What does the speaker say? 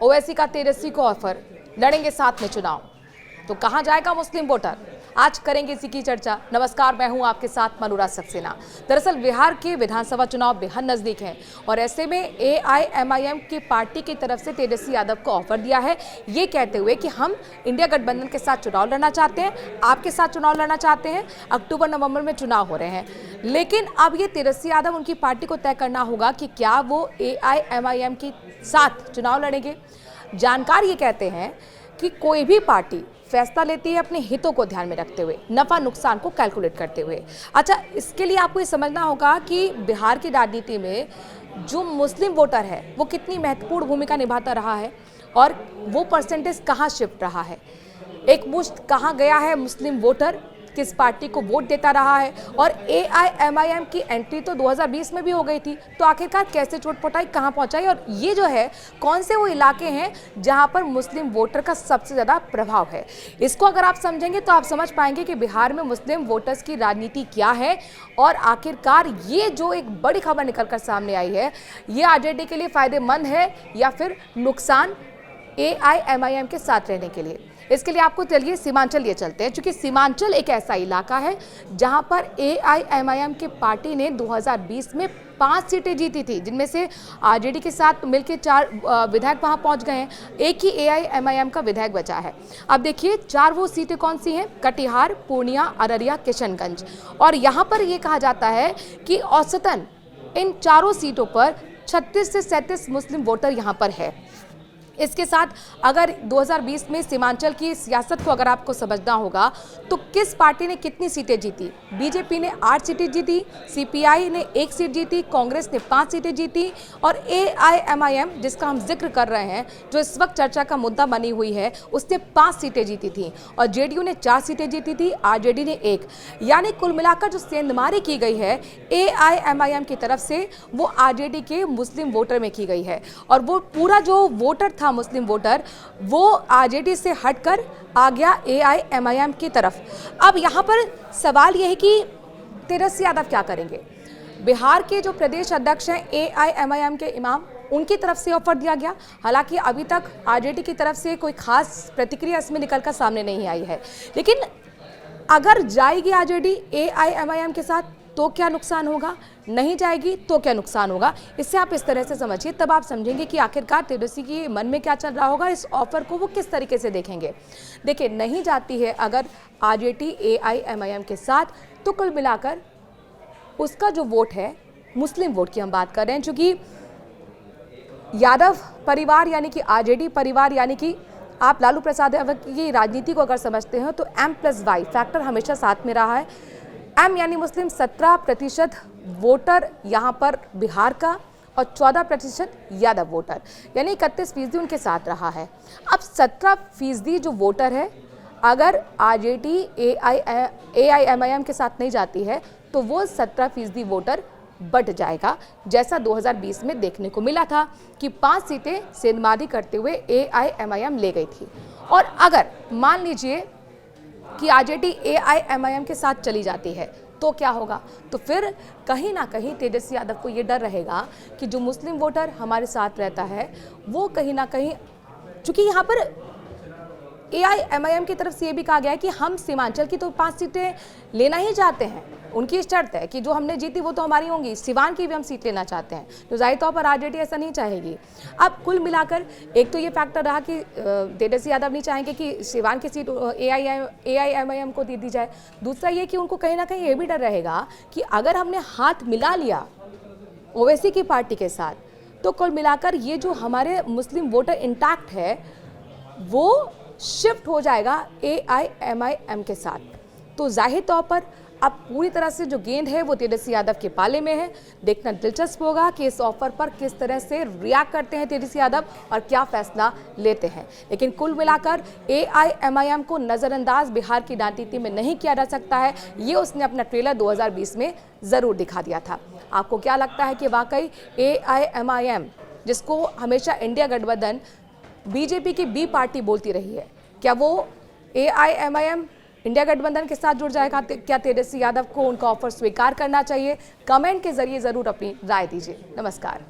ओवैसी का तेजस्वी को ऑफर, लड़ेंगे साथ में चुनाव। तो कहां जाएगा मुस्लिम वोटर, आज करेंगे इसी की चर्चा। नमस्कार, मैं हूं आपके साथ अनुराग सक्सेना। दरअसल बिहार के विधानसभा चुनाव बेहद नजदीक हैं और ऐसे में AIMIM की पार्टी की तरफ से तेजस्वी यादव को ऑफर दिया है, ये कहते हुए कि हम इंडिया गठबंधन के साथ चुनाव लड़ना चाहते हैं, आपके साथ चुनाव लड़ना चाहते हैं। अक्टूबर नवंबर में चुनाव हो रहे हैं, लेकिन अब ये तेजस्वी यादव उनकी पार्टी को तय करना होगा कि क्या वो AIMIM के साथ चुनाव लड़ेंगे। जानकार ये कहते हैं कि कोई भी पार्टी फैसला लेती है अपने हितों को ध्यान में रखते हुए, नफा नुकसान को कैलकुलेट करते हुए। अच्छा, इसके लिए आपको ये समझना होगा कि बिहार की राजनीति में जो मुस्लिम वोटर है वो कितनी महत्वपूर्ण भूमिका निभाता रहा है और वो परसेंटेज कहाँ शिफ्ट रहा है, एक मुश्त कहाँ गया है मुस्लिम वोटर, किस पार्टी को वोट देता रहा है। और AIMIM की एंट्री तो 2020 में भी हो गई थी, तो आखिरकार कैसे चोट-पोटाई कहाँ पहुंचाई, और ये जो है कौन से वो इलाके हैं जहां पर मुस्लिम वोटर का सबसे ज़्यादा प्रभाव है। इसको अगर आप समझेंगे तो आप समझ पाएंगे कि बिहार में मुस्लिम वोटर्स की राजनीति क्या है और आखिरकार ये जो एक बड़ी खबर निकलकर सामने आई है, ये RJD के लिए फायदेमंद है या फिर नुकसान AIMIM के साथ रहने के लिए। इसके लिए आपको चलिए सीमांचल लिए चलते हैं, क्योंकि सीमांचल एक ऐसा इलाका है जहां पर AIMIM की पार्टी ने 2020 में 5 सीटें जीती थी, जिनमें से RJD के साथ मिलकर 4 विधायक वहां पहुंच गए हैं, एक ही AIMIM का विधायक बचा है। अब देखिए 4 वो सीटें कौन सी हैं, कटिहार, पूर्णिया, अररिया, किशनगंज। और यहाँ पर ये कहा जाता है कि औसतन इन चारों सीटों पर 36 से 37 मुस्लिम वोटर यहाँ पर है। इसके साथ अगर 2020 में सीमांचल की सियासत को अगर आपको समझना होगा तो किस पार्टी ने कितनी सीटें जीती। बीजेपी ने 8 सीटें जीती, CPI ने 1 सीट जीती, कांग्रेस ने 5 सीटें जीती और AIMIM जिसका हम जिक्र कर रहे हैं, जो इस वक्त चर्चा का मुद्दा बनी हुई है, उसने 5 सीटें जीती थी और JDU ने 4 सीटें जीती थी, RJD ने 1। यानी कुल मिलाकर जो सेंधमारी की गई है AIMIM की तरफ से वो RJD के मुस्लिम वोटर में की गई है और वो पूरा जो वोटर था मुस्लिम वोटर वो RJD से हटकर आ गया AIMIM की तरफ। अब यहाँ पर सवाल यह है कि तेजस्वी यादव क्या करेंगे। बिहार के जो प्रदेश अध्यक्ष हैं AIMIM के इमाम, उनकी तरफ से ऑफर दिया गया। हालांकि अभी तक RJD की तरफ से कोई खास प्रतिक्रिया इसमें निकलकर सामने नहीं आई है, लेकिन अगर जाएगी RJD AIMIM के साथ तो क्या नुकसान होगा, नहीं जाएगी तो क्या नुकसान होगा। इससे आप इस तरह से समझिए, तब आप समझेंगे कि आखिरकार तेजस्वी के मन में क्या चल रहा होगा, इस ऑफर को वो किस तरीके से देखेंगे। देखिए, नहीं जाती है अगर RJD AIMIM के साथ तो कुल मिलाकर उसका जो वोट है, मुस्लिम वोट की हम बात कर रहे हैं, चूँकि यादव परिवार यानी कि RJD परिवार यानी कि आप लालू प्रसाद यादव की राजनीति को अगर समझते हैं तो M+Y फैक्टर हमेशा साथ में रहा है। M यानी मुस्लिम 17% वोटर यहाँ पर बिहार का और 14% यादव वोटर, यानी 31% उनके साथ रहा है। अब 17% जो वोटर है, अगर RJD AIMIM के साथ नहीं जाती है तो वो 17% वोटर बढ़ जाएगा, जैसा 2020 में देखने को मिला था कि 5 सीटें सेंधमारी करते हुए AIMIM ले गई थी। और अगर मान लीजिए कि RJD AIMIM के साथ चली जाती है तो क्या होगा, तो फिर कहीं ना कहीं तेजस्वी यादव को ये डर रहेगा कि जो मुस्लिम वोटर हमारे साथ रहता है वो कहीं ना कहीं, चूंकि यहाँ पर AIMIM की तरफ से ये भी कहा गया है कि हम सीमांचल की तो 5 सीटें लेना ही चाहते हैं, उनकी शर्त है कि जो हमने जीती वो तो हमारी होंगी, सिवान की भी हम सीट लेना चाहते हैं, तो जाहिर तौर पर RJD ऐसा नहीं चाहेगी। अब कुल मिलाकर एक तो ये फैक्टर रहा कि तेजस्वी यादव नहीं चाहेंगे कि सिवान की सीट AIMIM को दे दी जाए। दूसरा ये कि उनको कहीं ना कहीं ये भी डर रहेगा कि अगर हमने हाथ मिला लिया ओवैसी की पार्टी के साथ तो कुल मिलाकर ये जो हमारे मुस्लिम वोटर इंटैक्ट है वो शिफ्ट हो जाएगा AIMIM के साथ। तो जाहिर तौर पर अब पूरी तरह से जो गेंद है वो तेजस्वी यादव के पाले में है। देखना दिलचस्प होगा कि इस ऑफर पर किस तरह से रिएक्ट करते हैं तेजस्वी यादव और क्या फैसला लेते हैं। लेकिन कुल मिलाकर AIMIM को नज़रअंदाज बिहार की राजनीति में नहीं किया जा सकता है, ये उसने अपना ट्रेलर 2020 में ज़रूर दिखा दिया था। आपको क्या लगता है कि वाकई AIMIM, जिसको हमेशा इंडिया गठबंधन BJP की B पार्टी बोलती रही है, क्या वो AIMIM इंडिया गठबंधन के साथ जुड़ जाएगा? क्या तेजस्वी यादव को उनका ऑफर स्वीकार करना चाहिए? कमेंट के जरिए जरूर अपनी राय दीजिए। नमस्कार।